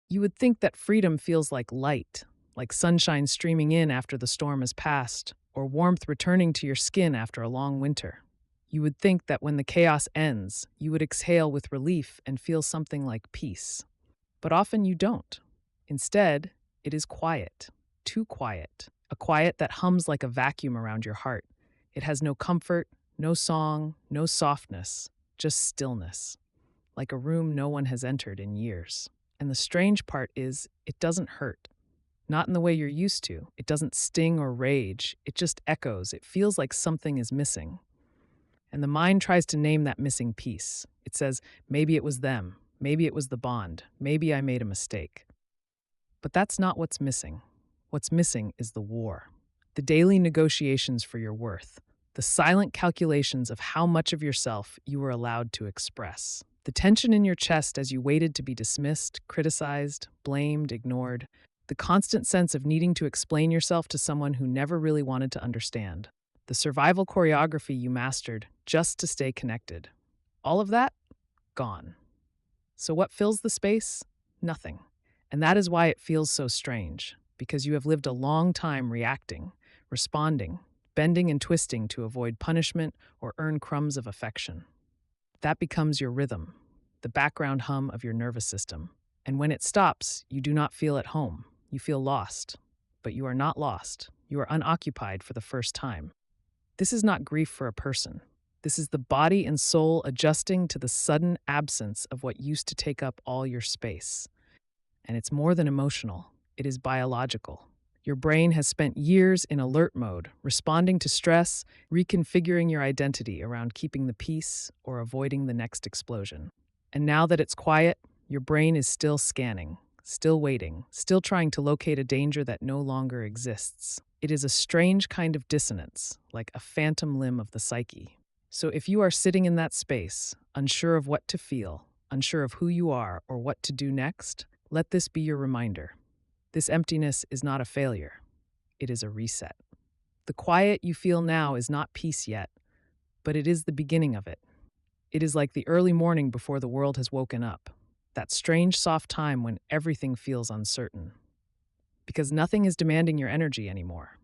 You would think that freedom feels like light, like sunshine streaming in after the storm has passed, or warmth returning to your skin after a long winter. You would think that when the chaos ends, you would exhale with relief and feel something like peace. But often you don't. Instead, it is quiet, too quiet, a quiet that hums like a vacuum around your heart. It has no comfort, no song, no softness, just stillness, like a room no one has entered in years. And the strange part is, it doesn't hurt. Not in the way you're used to. It doesn't sting or rage. It just echoes. It feels like something is missing. And the mind tries to name that missing piece. It says, maybe it was them. Maybe it was the bond. Maybe I made a mistake. But that's not what's missing. What's missing is the war. The daily negotiations for your worth. The silent calculations of how much of yourself you were allowed to express. The tension in your chest as you waited to be dismissed, criticized, blamed, ignored. The constant sense of needing to explain yourself to someone who never really wanted to understand. The survival choreography you mastered just to stay connected. All of that, gone. So what fills the space? Nothing. And that is why it feels so strange, because you have lived a long time reacting, responding, bending and twisting to avoid punishment or earn crumbs of affection. That becomes your rhythm, the background hum of your nervous system. And when it stops, you do not feel at home. You feel lost. But you are not lost. You are unoccupied for the first time. This is not grief for a person. This is the body and soul adjusting to the sudden absence of what used to take up all your space. And it's more than emotional. It is biological. Your brain has spent years in alert mode, responding to stress, reconfiguring your identity around keeping the peace or avoiding the next explosion. And now that it's quiet, your brain is still scanning, still waiting, still trying to locate a danger that no longer exists. It is a strange kind of dissonance, like a phantom limb of the psyche. So if you are sitting in that space, unsure of what to feel, unsure of who you are or what to do next, let this be your reminder. This emptiness is not a failure. It is a reset. The quiet you feel now is not peace yet, but it is the beginning of it. It is like the early morning before the world has woken up, that strange soft time when everything feels uncertain. Because nothing is demanding your energy anymore.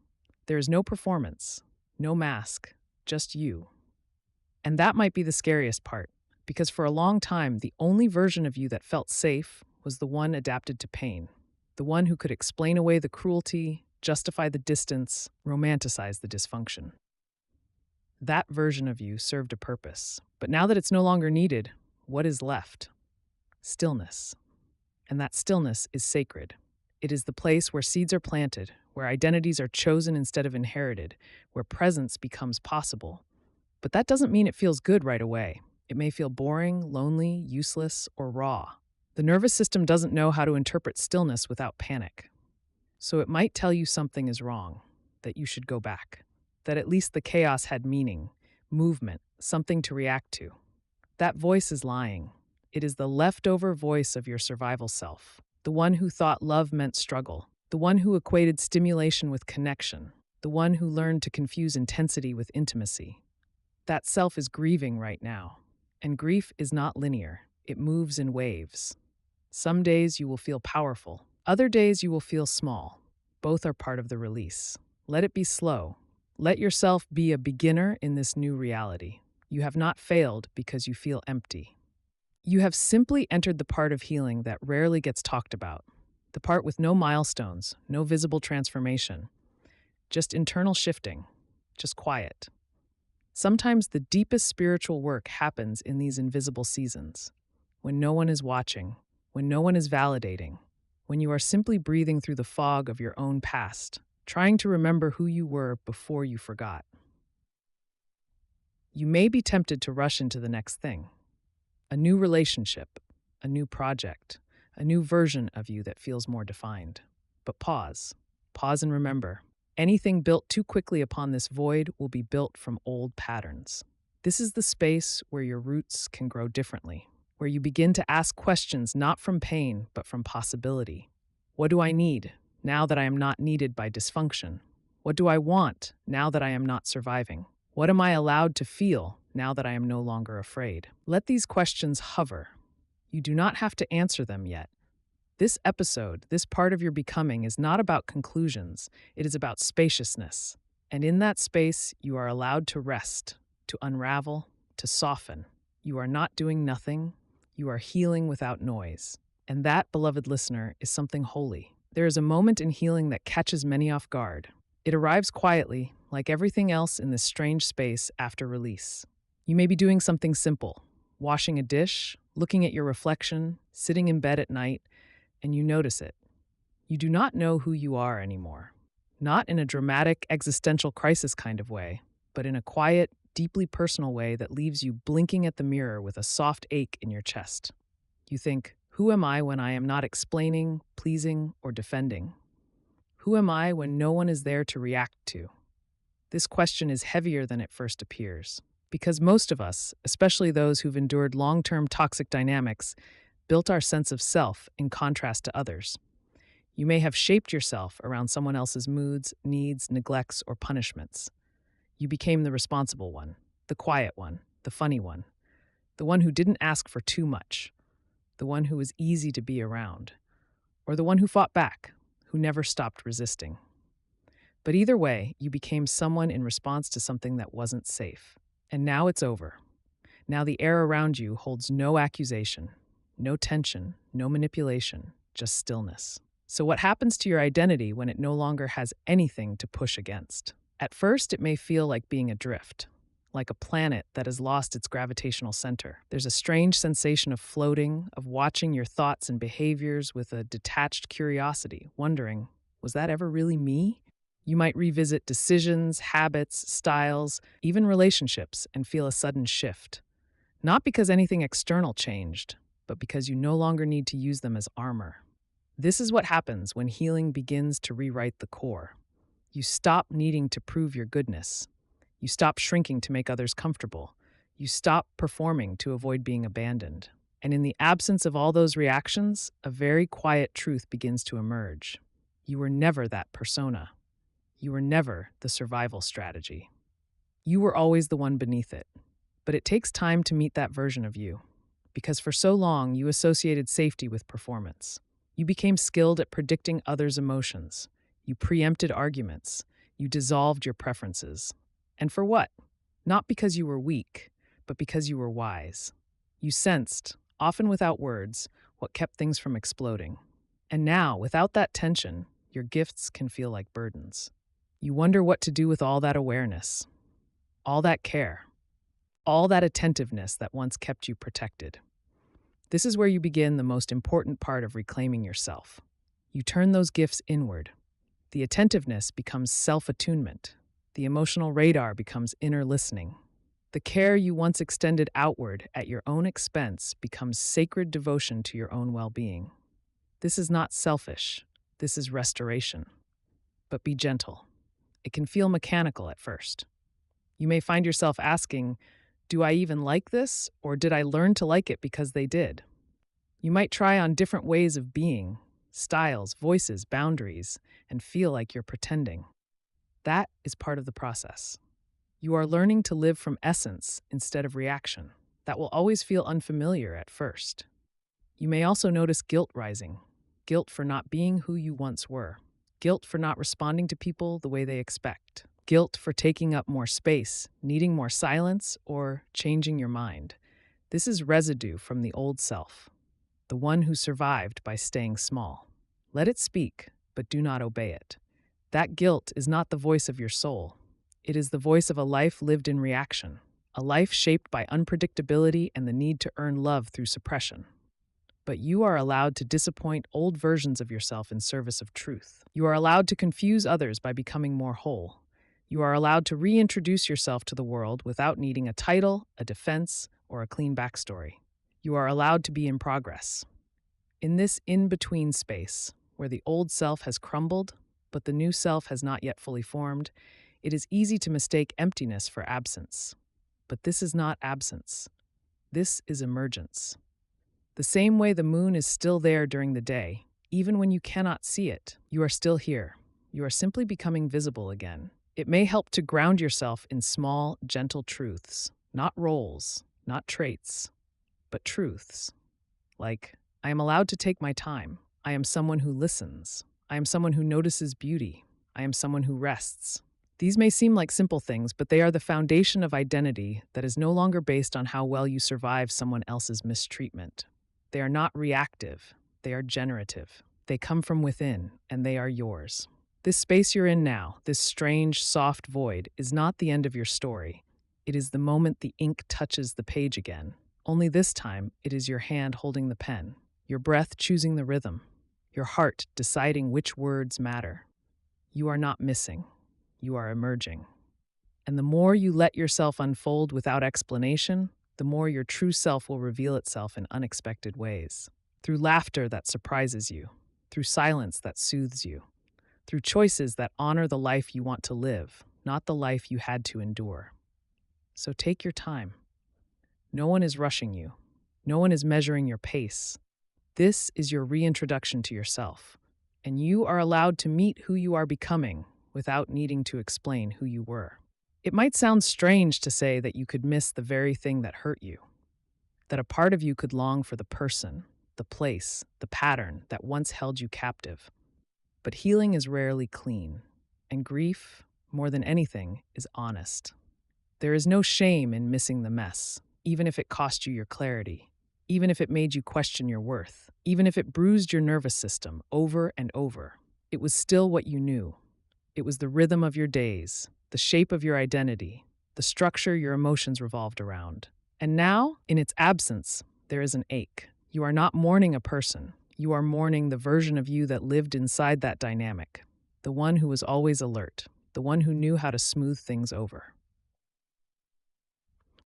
There is no performance, no mask, just you. And that might be the scariest part, because for a long time, the only version of you that felt safe was the one adapted to pain. The one who could explain away the cruelty, justify the distance, romanticize the dysfunction. That version of you served a purpose. But now that it's no longer needed, what is left? Stillness. And that stillness is sacred. It is the place where seeds are planted, where identities are chosen instead of inherited, where presence becomes possible. But that doesn't mean it feels good right away. It may feel boring, lonely, useless, or raw. The nervous system doesn't know how to interpret stillness without panic. So it might tell you something is wrong, that you should go back, that at least the chaos had meaning, movement, something to react to. That voice is lying. It is the leftover voice of your survival self, the one who thought love meant struggle, the one who equated stimulation with connection, the one who learned to confuse intensity with intimacy. That self is grieving right now, and grief is not linear. It moves in waves. Some days you will feel powerful. Other days you will feel small. Both are part of the release. Let it be slow. Let yourself be a beginner in this new reality. You have not failed because you feel empty. You have simply entered the part of healing that rarely gets talked about. The part with no milestones, no visible transformation. Just internal shifting. Just quiet. Sometimes the deepest spiritual work happens in these invisible seasons. When no one is watching. When no one is validating, when you are simply breathing through the fog of your own past, trying to remember who you were before you forgot. You may be tempted to rush into the next thing. A new relationship, a new project, a new version of you that feels more defined. But pause. Pause and remember. Anything built too quickly upon this void will be built from old patterns. This is the space where your roots can grow differently. Where you begin to ask questions not from pain, but from possibility. What do I need now that I am not needed by dysfunction? What do I want now that I am not surviving? What am I allowed to feel now that I am no longer afraid? Let these questions hover. You do not have to answer them yet. This episode, this part of your becoming, is not about conclusions, it is about spaciousness. And in that space, you are allowed to rest, to unravel, to soften. You are not doing nothing, you are healing without noise. And that, beloved listener, is something holy. There is a moment in healing that catches many off guard. It arrives quietly, like everything else in this strange space after release. You may be doing something simple, washing a dish, looking at your reflection, sitting in bed at night, and you notice it. You do not know who you are anymore. Not in a dramatic existential crisis kind of way, but in a quiet, deeply personal way that leaves you blinking at the mirror with a soft ache in your chest. You think, who am I when I am not explaining, pleasing, or defending? Who am I when no one is there to react to? This question is heavier than it first appears, because most of us, especially those who've endured long-term toxic dynamics, built our sense of self in contrast to others. You may have shaped yourself around someone else's moods, needs, neglects, or punishments. You became the responsible one, the quiet one, the funny one, the one who didn't ask for too much, the one who was easy to be around, or the one who fought back, who never stopped resisting. But either way, you became someone in response to something that wasn't safe. And now it's over. Now the air around you holds no accusation, no tension, no manipulation, just stillness. So what happens to your identity when it no longer has anything to push against? At first, it may feel like being adrift, like a planet that has lost its gravitational center. There's a strange sensation of floating, of watching your thoughts and behaviors with a detached curiosity, wondering, was that ever really me? You might revisit decisions, habits, styles, even relationships, and feel a sudden shift. Not because anything external changed, but because you no longer need to use them as armor. This is what happens when healing begins to rewrite the core. You stop needing to prove your goodness. You stop shrinking to make others comfortable. You stop performing to avoid being abandoned. And in the absence of all those reactions, a very quiet truth begins to emerge. You were never that persona. You were never the survival strategy. You were always the one beneath it. But it takes time to meet that version of you, because for so long you associated safety with performance. You became skilled at predicting others' emotions. You preempted arguments. You dissolved your preferences. And for what? Not because you were weak, but because you were wise. You sensed, often without words, what kept things from exploding. And now, without that tension, your gifts can feel like burdens. You wonder what to do with all that awareness, all that care, all that attentiveness that once kept you protected. This is where you begin the most important part of reclaiming yourself. You turn those gifts inward. The attentiveness becomes self-attunement. The emotional radar becomes inner listening. The care you once extended outward at your own expense becomes sacred devotion to your own well-being. This is not selfish. This is restoration. But be gentle. It can feel mechanical at first. You may find yourself asking, do I even like this, or did I learn to like it because they did? You might try on different ways of being, styles, voices, boundaries, and feel like you're pretending. That is part of the process. You are learning to live from essence instead of reaction. That will always feel unfamiliar at first. You may also notice guilt rising. Guilt for not being who you once were. Guilt for not responding to people the way they expect. Guilt for taking up more space, needing more silence, or changing your mind. This is residue from the old self, the one who survived by staying small. Let it speak, but do not obey it. That guilt is not the voice of your soul. It is the voice of a life lived in reaction, a life shaped by unpredictability and the need to earn love through suppression. But you are allowed to disappoint old versions of yourself in service of truth. You are allowed to confuse others by becoming more whole. You are allowed to reintroduce yourself to the world without needing a title, a defense, or a clean backstory. You are allowed to be in progress. In this in-between space, where the old self has crumbled, but the new self has not yet fully formed, it is easy to mistake emptiness for absence. But this is not absence. This is emergence. The same way the moon is still there during the day, even when you cannot see it, you are still here. You are simply becoming visible again. It may help to ground yourself in small, gentle truths, not roles, not traits, but truths. Like, I am allowed to take my time. I am someone who listens. I am someone who notices beauty. I am someone who rests. These may seem like simple things, but they are the foundation of identity that is no longer based on how well you survive someone else's mistreatment. They are not reactive, they are generative. They come from within, and they are yours. This space you're in now, this strange, soft void, is not the end of your story. It is the moment the ink touches the page again. Only this time, it is your hand holding the pen, your breath choosing the rhythm, your heart deciding which words matter. You are not missing. You are emerging. And the more you let yourself unfold without explanation, the more your true self will reveal itself in unexpected ways. Through laughter that surprises you, through silence that soothes you, through choices that honor the life you want to live, not the life you had to endure. So take your time. No one is rushing you. No one is measuring your pace. This is your reintroduction to yourself, and you are allowed to meet who you are becoming without needing to explain who you were. It might sound strange to say that you could miss the very thing that hurt you, that a part of you could long for the person, the place, the pattern that once held you captive. But healing is rarely clean, and grief, more than anything, is honest. There is no shame in missing the mess, even if it cost you your clarity, even if it made you question your worth, even if it bruised your nervous system over and over. It was still what you knew. It was the rhythm of your days, the shape of your identity, the structure your emotions revolved around. And now, in its absence, there is an ache. You are not mourning a person. You are mourning the version of you that lived inside that dynamic, the one who was always alert, the one who knew how to smooth things over,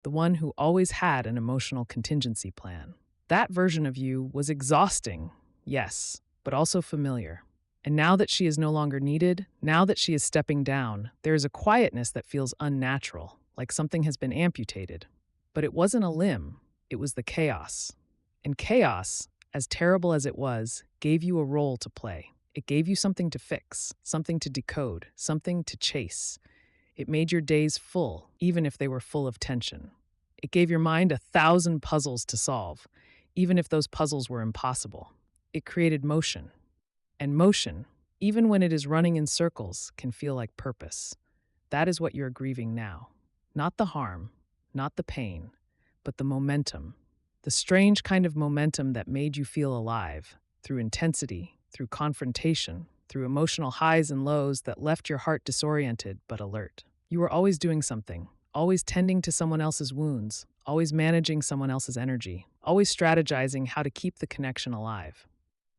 the one who always had an emotional contingency plan. That version of you was exhausting, yes, but also familiar. And now that she is no longer needed, now that she is stepping down, there is a quietness that feels unnatural, like something has been amputated. But it wasn't a limb, it was the chaos. And chaos, as terrible as it was, gave you a role to play. It gave you something to fix, something to decode, something to chase. It made your days full, even if they were full of tension. It gave your mind 1,000 puzzles to solve, even if those puzzles were impossible. It created motion. And motion, even when it is running in circles, can feel like purpose. That is what you're grieving now. Not the harm, not the pain, but the momentum. The strange kind of momentum that made you feel alive, through intensity, through confrontation, through emotional highs and lows that left your heart disoriented but alert. You were always doing something, always tending to someone else's wounds, always managing someone else's energy, always strategizing how to keep the connection alive.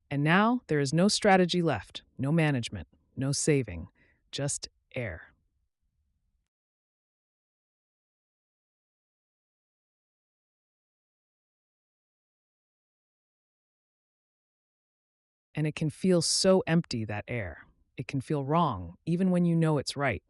And now there is no strategy left, no management, no saving, just air. And it can feel so empty, that air. It can feel wrong, even when you know it's right.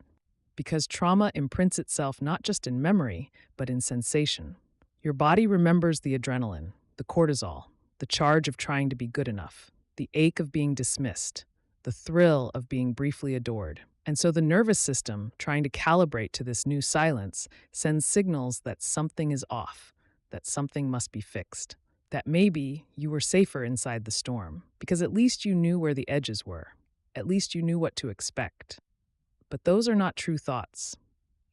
Because trauma imprints itself not just in memory, but in sensation. Your body remembers the adrenaline, the cortisol, the charge of trying to be good enough, the ache of being dismissed, the thrill of being briefly adored. And so the nervous system, trying to calibrate to this new silence, sends signals that something is off, that something must be fixed, that maybe you were safer inside the storm, because at least you knew where the edges were. At least you knew what to expect. But those are not true thoughts.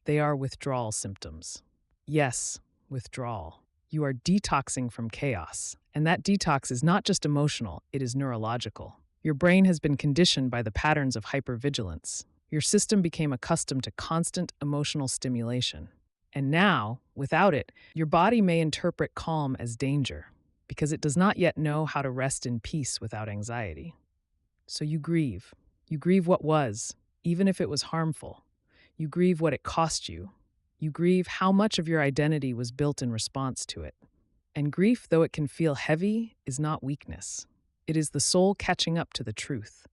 They are withdrawal symptoms. Yes, withdrawal. You are detoxing from chaos. And that detox is not just emotional, it is neurological. Your brain has been conditioned by the patterns of hypervigilance. Your system became accustomed to constant emotional stimulation. And now, without it, your body may interpret calm as danger, because it does not yet know how to rest in peace without anxiety. So you grieve. You grieve what was, even if it was harmful. You grieve what it cost you. You grieve how much of your identity was built in response to it. And grief, though it can feel heavy, is not weakness. It is the soul catching up to the truth.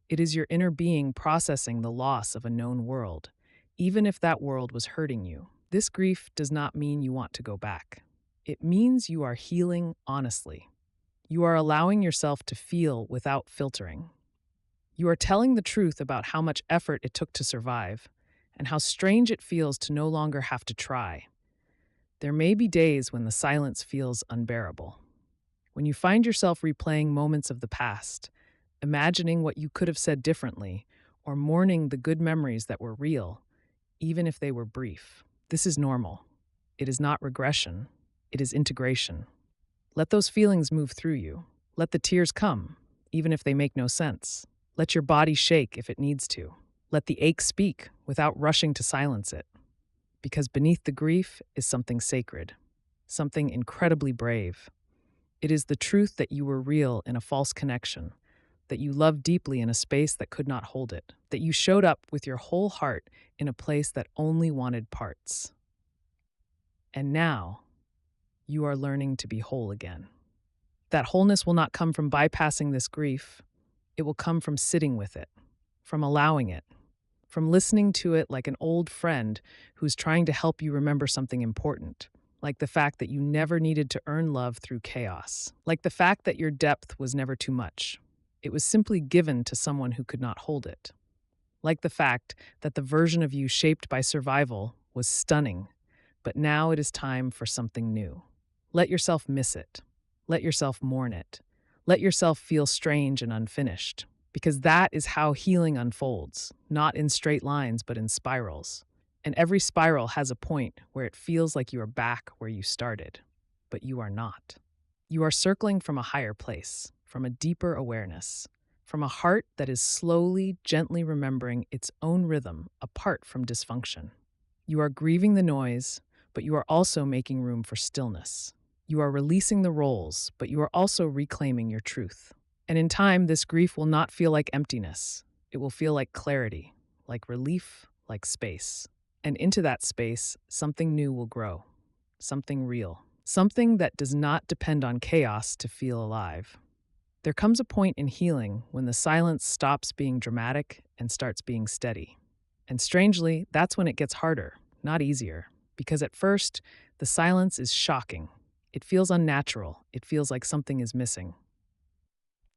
It is your inner being processing the loss of a known world, even if that world was hurting you. This grief does not mean you want to go back. It means you are healing honestly. You are allowing yourself to feel without filtering. You are telling the truth about how much effort it took to survive, and how strange it feels to no longer have to try. There may be days when the silence feels unbearable, When you find yourself replaying moments of the past, imagining what you could have said differently, or mourning the good memories that were real, even if they were brief, this is normal. It is not regression, it is integration. Let those feelings move through you. Let the tears come, even if they make no sense. Let your body shake if it needs to. Let the ache speak without rushing to silence it. Because beneath the grief is something sacred, something incredibly brave. It is the truth that you were real in a false connection, that you loved deeply in a space that could not hold it, that you showed up with your whole heart in a place that only wanted parts. And now, you are learning to be whole again. That wholeness will not come from bypassing this grief. It will come from sitting with it, from allowing it, from listening to it like an old friend who's trying to help you remember something important, like the fact that you never needed to earn love through chaos, like the fact that your depth was never too much. It was simply given to someone who could not hold it. Like the fact that the version of you shaped by survival was stunning, but now it is time for something new. Let yourself miss it. Let yourself mourn it. Let yourself feel strange and unfinished, because that is how healing unfolds, not in straight lines, but in spirals. And every spiral has a point where it feels like you are back where you started, but you are not. You are circling from a higher place, from a deeper awareness, from a heart that is slowly, gently remembering its own rhythm apart from dysfunction. You are grieving the noise, but you are also making room for stillness. You are releasing the roles, but you are also reclaiming your truth. And in time, this grief will not feel like emptiness. It will feel like clarity, like relief, like space. And into that space, something new will grow, something real, something that does not depend on chaos to feel alive. There comes a point in healing when the silence stops being dramatic and starts being steady. And strangely, that's when it gets harder, not easier, because at first, the silence is shocking. It feels unnatural. It feels like something is missing.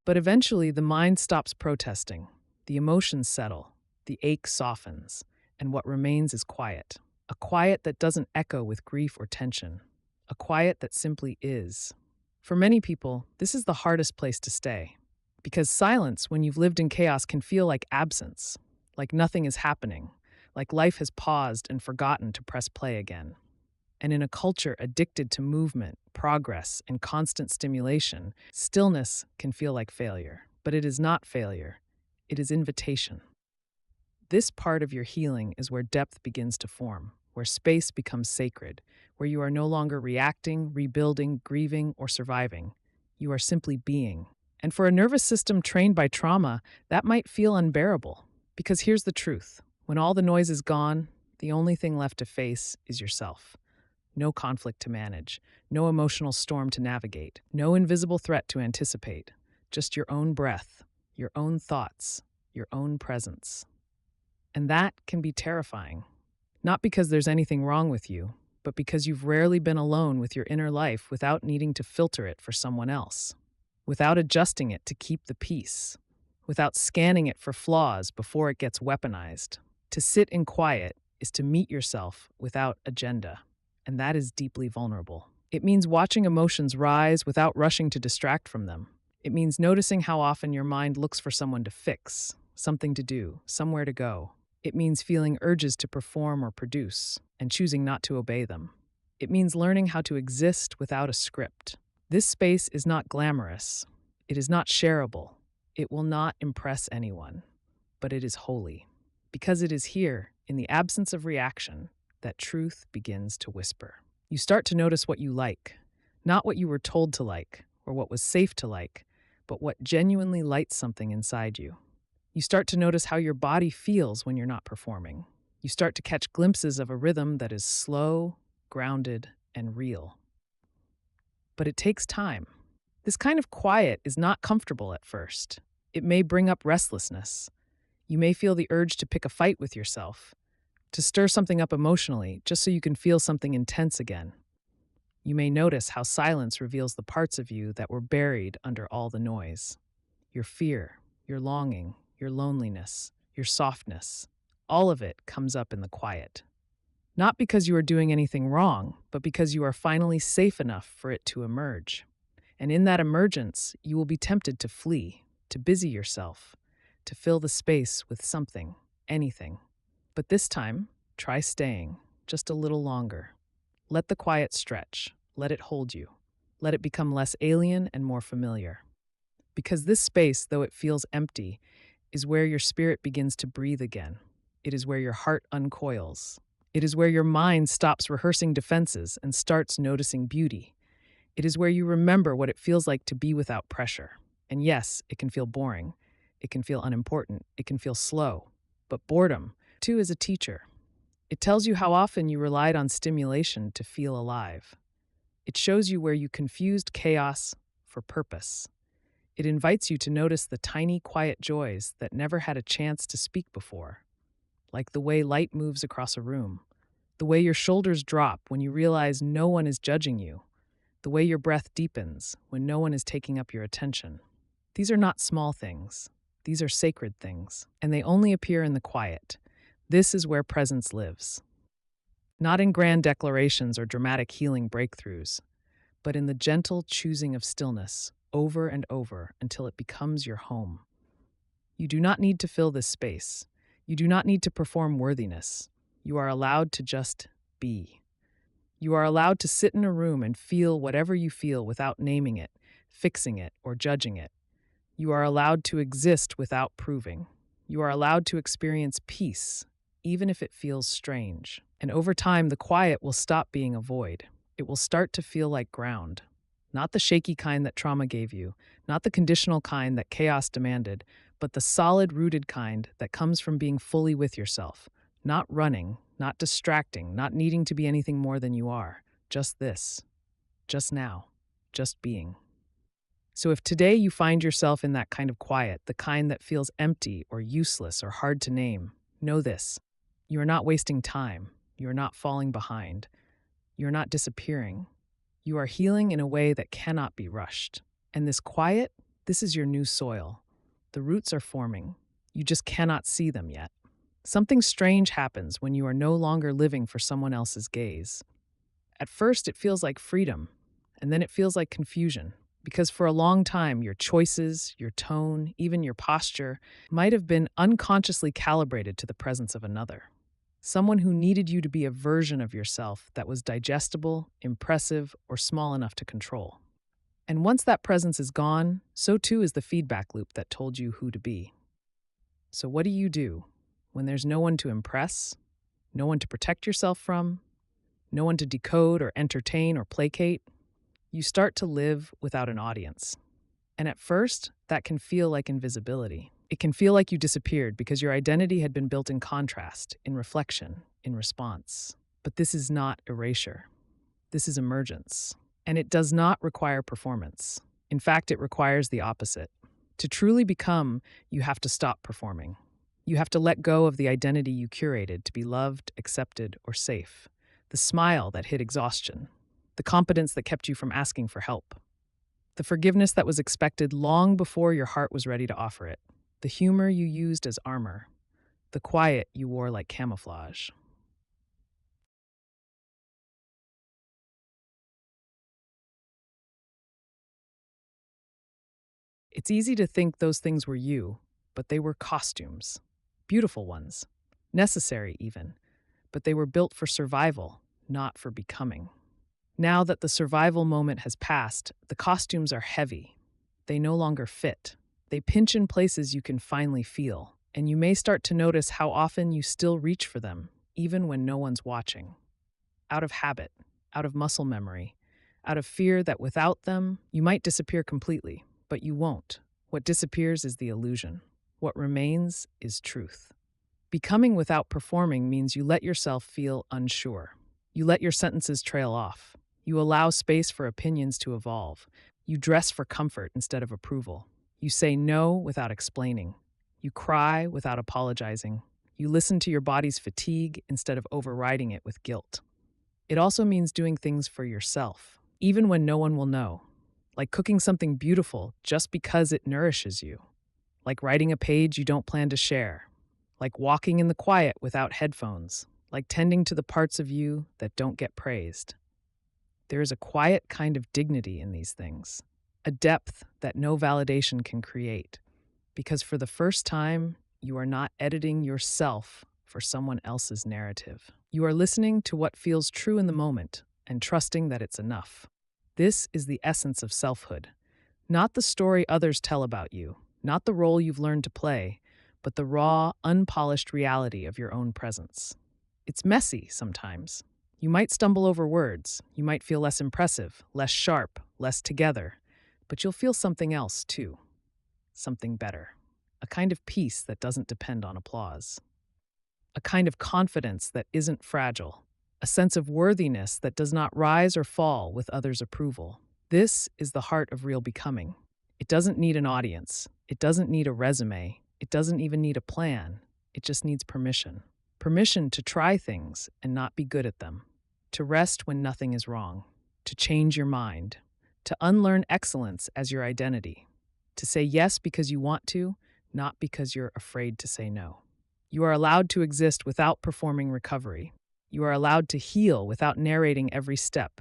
But eventually, the mind stops protesting. The emotions settle. The ache softens. And what remains is quiet. A quiet that doesn't echo with grief or tension. A quiet that simply is. For many people, this is the hardest place to stay. Because silence, when you've lived in chaos, can feel like absence, like nothing is happening, like life has paused and forgotten to press play again. And in a culture addicted to movement, progress, and constant stimulation, stillness can feel like failure. But it is not failure. It is invitation. This part of your healing is where depth begins to form, where space becomes sacred, where you are no longer reacting, rebuilding, grieving, or surviving. You are simply being. And for a nervous system trained by trauma, that might feel unbearable. Because here's the truth. When all the noise is gone, the only thing left to face is yourself. No conflict to manage, no emotional storm to navigate, no invisible threat to anticipate. Just your own breath, your own thoughts, your own presence. And that can be terrifying. Not because there's anything wrong with you, but because you've rarely been alone with your inner life without needing to filter it for someone else, without adjusting it to keep the peace, without scanning it for flaws before it gets weaponized. To sit in quiet is to meet yourself without agenda, and that is deeply vulnerable. It means watching emotions rise without rushing to distract from them. It means noticing how often your mind looks for someone to fix, something to do, somewhere to go. It means feeling urges to perform or produce, and choosing not to obey them. It means learning how to exist without a script. This space is not glamorous. It is not shareable. It will not impress anyone. But it is holy. Because it is here, in the absence of reaction, that truth begins to whisper. You start to notice what you like, not what you were told to like, or what was safe to like, but what genuinely lights something inside you. You start to notice how your body feels when you're not performing. You start to catch glimpses of a rhythm that is slow, grounded, and real. But it takes time. This kind of quiet is not comfortable at first. It may bring up restlessness. You may feel the urge to pick a fight with yourself, to stir something up emotionally just so you can feel something intense again. You may notice how silence reveals the parts of you that were buried under all the noise. Your fear, your longing, your loneliness, your softness, all of it comes up in the quiet. Not because you are doing anything wrong, but because you are finally safe enough for it to emerge. And in that emergence, you will be tempted to flee, to busy yourself, to fill the space with something, anything. But this time, try staying just a little longer. Let the quiet stretch. Let it hold you. Let it become less alien and more familiar. Because this space, though it feels empty, is where your spirit begins to breathe again. It is where your heart uncoils. It is where your mind stops rehearsing defenses and starts noticing beauty. It is where you remember what it feels like to be without pressure. And yes, it can feel boring. It can feel unimportant. It can feel slow. But boredom, too, is a teacher. It tells you how often you relied on stimulation to feel alive. It shows you where you confused chaos for purpose. It invites you to notice the tiny, quiet joys that never had a chance to speak before, like the way light moves across a room, the way your shoulders drop when you realize no one is judging you, the way your breath deepens when no one is taking up your attention. These are not small things. These are sacred things, and they only appear in the quiet. This is where presence lives. Not in grand declarations or dramatic healing breakthroughs, but in the gentle choosing of stillness, over and over until it becomes your home. You do not need to fill this space. You do not need to perform worthiness. You are allowed to just be. You are allowed to sit in a room and feel whatever you feel without naming it, fixing it, or judging it. You are allowed to exist without proving. You are allowed to experience peace, even if it feels strange. And over time, the quiet will stop being a void. It will start to feel like ground. Not the shaky kind that trauma gave you, not the conditional kind that chaos demanded, but the solid, rooted kind that comes from being fully with yourself. Not running, not distracting, not needing to be anything more than you are. Just this. Just now. Just being. So if today you find yourself in that kind of quiet, the kind that feels empty or useless or hard to name, know this. You are not wasting time. You are not falling behind. You are not disappearing. You are healing in a way that cannot be rushed. And this quiet, this is your new soil. The roots are forming. You just cannot see them yet. Something strange happens when you are no longer living for someone else's gaze. At first, it feels like freedom, and then it feels like confusion. Because for a long time, your choices, your tone, even your posture might have been unconsciously calibrated to the presence of another. Someone who needed you to be a version of yourself that was digestible, impressive, or small enough to control. And once that presence is gone, so too is the feedback loop that told you who to be. So what do you do when there's no one to impress, no one to protect yourself from, no one to decode or entertain or placate? You start to live without an audience. And at first, that can feel like invisibility. It can feel like you disappeared because your identity had been built in contrast, in reflection, in response. But this is not erasure. This is emergence. And it does not require performance. In fact, it requires the opposite. To truly become, you have to stop performing. You have to let go of the identity you curated to be loved, accepted, or safe. The smile that hid exhaustion. The competence that kept you from asking for help. The forgiveness that was expected long before your heart was ready to offer it. The humor you used as armor. The quiet you wore like camouflage. It's easy to think those things were you, but they were costumes. Beautiful ones. Necessary even. But they were built for survival, not for becoming. Now that the survival moment has passed, the costumes are heavy. They no longer fit. They pinch in places you can finally feel, and you may start to notice how often you still reach for them, even when no one's watching. Out of habit, out of muscle memory, out of fear that without them, you might disappear completely, but you won't. What disappears is the illusion. What remains is truth. Becoming without performing means you let yourself feel unsure. You let your sentences trail off. You allow space for opinions to evolve. You dress for comfort instead of approval. You say no without explaining. You cry without apologizing. You listen to your body's fatigue instead of overriding it with guilt. It also means doing things for yourself, even when no one will know. Like cooking something beautiful just because it nourishes you. Like writing a page you don't plan to share. Like walking in the quiet without headphones. Like tending to the parts of you that don't get praised. There is a quiet kind of dignity in these things. a depth that no validation can create. Because for the first time, you are not editing yourself for someone else's narrative. You are listening to what feels true in the moment and trusting that it's enough. This is the essence of selfhood. Not the story others tell about you, not the role you've learned to play, but the raw, unpolished reality of your own presence. It's messy sometimes. You might stumble over words, you might feel less impressive, less sharp, less together, but you'll feel something else too. Something better. A kind of peace that doesn't depend on applause. A kind of confidence that isn't fragile. A sense of worthiness that does not rise or fall with others' approval. This is the heart of real becoming. It doesn't need an audience. It doesn't need a resume. It doesn't even need a plan. It just needs permission. Permission to try things and not be good at them. To rest when nothing is wrong. To change your mind. To unlearn excellence as your identity. To say yes because you want to, not because you're afraid to say no. You are allowed to exist without performing recovery. You are allowed to heal without narrating every step.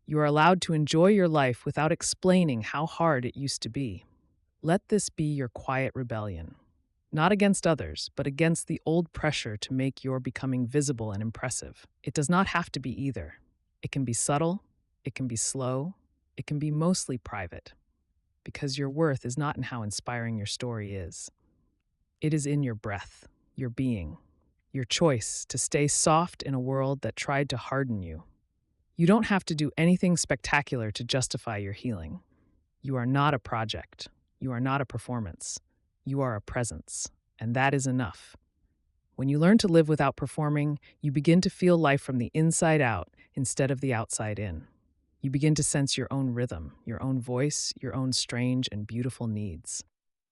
You are allowed to enjoy your life without explaining how hard it used to be. Let this be your quiet rebellion. Not against others, but against the old pressure to make your becoming visible and impressive. It does not have to be either. It can be subtle, it can be slow, it can be mostly private. Because your worth is not in how inspiring your story is. It is in your breath, your being, your choice to stay soft in a world that tried to harden you. You don't have to do anything spectacular to justify your healing. You are not a project. You are not a performance. You are a presence, and that is enough. When you learn to live without performing, you begin to feel life from the inside out instead of the outside in. You begin to sense your own rhythm, your own voice, your own strange and beautiful needs.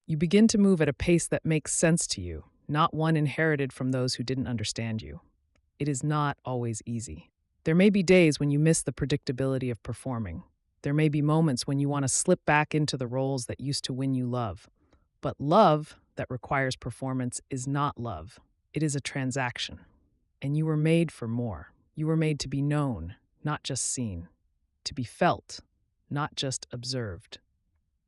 You begin to move at a pace that makes sense to you, not one inherited from those who didn't understand you. It is not always easy. There may be days when you miss the predictability of performing. There may be moments when you want to slip back into the roles that used to win you love. But love that requires performance is not love. It is a transaction. And you were made for more. You were made to be known, not just seen. To be felt, not just observed.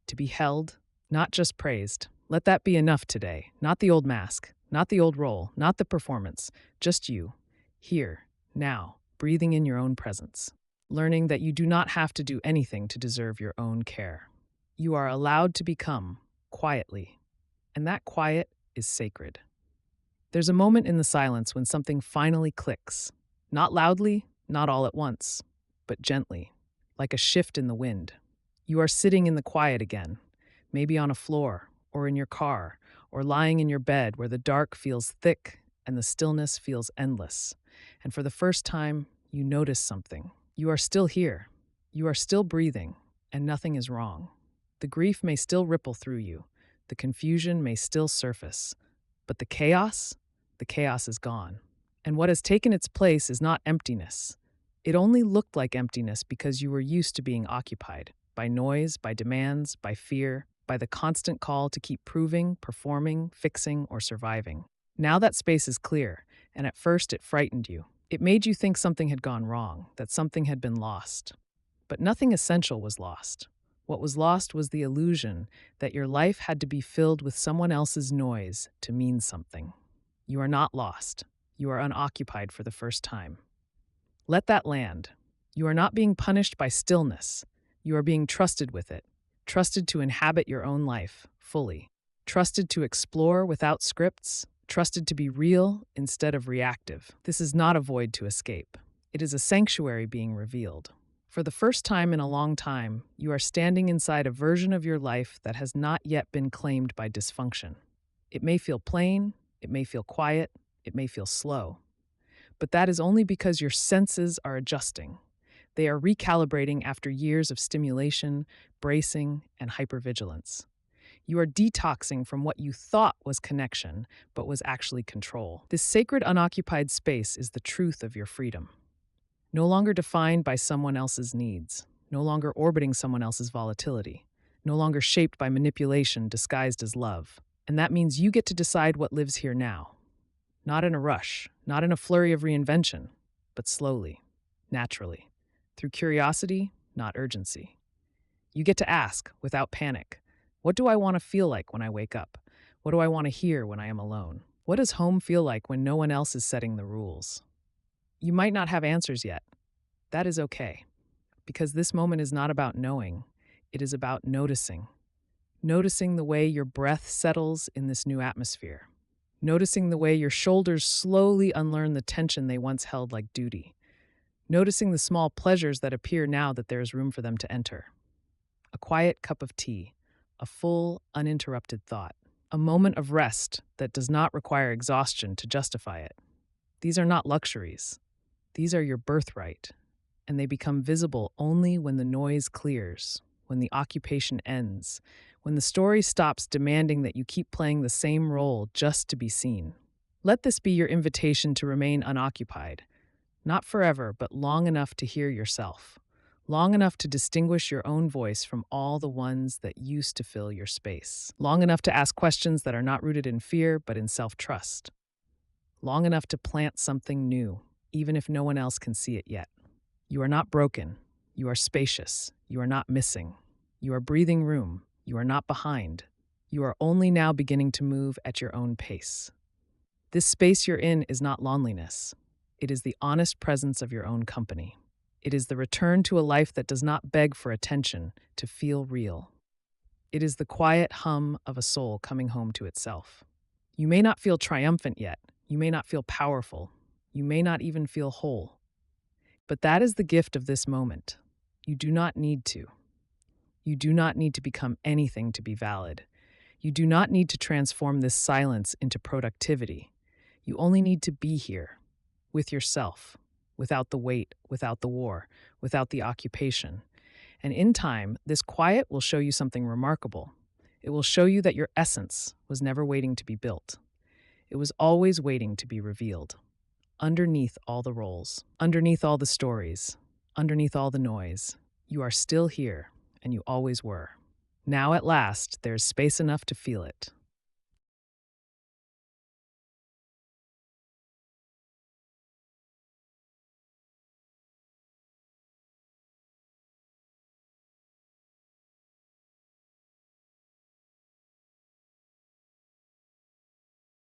To be held, not just praised. Let that be enough today. Not the old mask, not the old role, not the performance. Just you, here, now, breathing in your own presence. Learning that you do not have to do anything to deserve your own care. You are allowed to become, quietly. And that quiet is sacred. There's a moment in the silence when something finally clicks. Not loudly, not all at once, but gently, like a shift in the wind. You are sitting in the quiet again, maybe on a floor, or in your car, or lying in your bed where the dark feels thick and the stillness feels endless. And for the first time, you notice something. You are still here. You are still breathing, and nothing is wrong. The grief may still ripple through you. The confusion may still surface. But the chaos is gone. And what has taken its place is not emptiness. It only looked like emptiness because you were used to being occupied by noise, by demands, by fear, by the constant call to keep proving, performing, fixing, or surviving. Now that space is clear, and at first it frightened you. It made you think something had gone wrong, that something had been lost. But nothing essential was lost. What was lost was the illusion that your life had to be filled with someone else's noise to mean something. You are not lost. You are unoccupied for the first time. Let that land. You are not being punished by stillness. You are being trusted with it. Trusted to inhabit your own life fully. Trusted to explore without scripts. Trusted to be real instead of reactive. This is not a void to escape. It is a sanctuary being revealed. For the first time in a long time, you are standing inside a version of your life that has not yet been claimed by dysfunction. It may feel plain, it may feel quiet, it may feel slow. But that is only because your senses are adjusting. They are recalibrating after years of stimulation, bracing, and hypervigilance. You are detoxing from what you thought was connection, but was actually control. This sacred unoccupied space is the truth of your freedom. No longer defined by someone else's needs, no longer orbiting someone else's volatility, no longer shaped by manipulation disguised as love. And that means you get to decide what lives here now. Not in a rush, not in a flurry of reinvention, but slowly, naturally, through curiosity, not urgency. You get to ask, without panic, what do I want to feel like when I wake up? What do I want to hear when I am alone? What does home feel like when no one else is setting the rules? You might not have answers yet. That is okay, because this moment is not about knowing, it is about noticing. Noticing the way your breath settles in this new atmosphere. Noticing the way your shoulders slowly unlearn the tension they once held like duty. Noticing the small pleasures that appear now that there is room for them to enter. A quiet cup of tea, a full, uninterrupted thought, a moment of rest that does not require exhaustion to justify it. These are not luxuries. These are your birthright, and they become visible only when the noise clears, when the occupation ends, when the story stops demanding that you keep playing the same role just to be seen. Let this be your invitation to remain unoccupied, not forever, but long enough to hear yourself, long enough to distinguish your own voice from all the ones that used to fill your space, long enough to ask questions that are not rooted in fear but in self-trust, long enough to plant something new, even if no one else can see it yet. You are not broken. You are spacious. You are not missing. You are breathing room. You are not behind. You are only now beginning to move at your own pace. This space you're in is not loneliness. It is the honest presence of your own company. It is the return to a life that does not beg for attention to feel real. It is the quiet hum of a soul coming home to itself. You may not feel triumphant yet. You may not feel powerful. You may not even feel whole. But that is the gift of this moment. You do not need to. You do not need to become anything to be valid. You do not need to transform this silence into productivity. You only need to be here, with yourself, without the weight, without the war, without the occupation. And in time, this quiet will show you something remarkable. It will show you that your essence was never waiting to be built. It was always waiting to be revealed. Underneath all the roles, underneath all the stories, underneath all the noise, you are still here, and you always were. Now at last, there's space enough to feel it.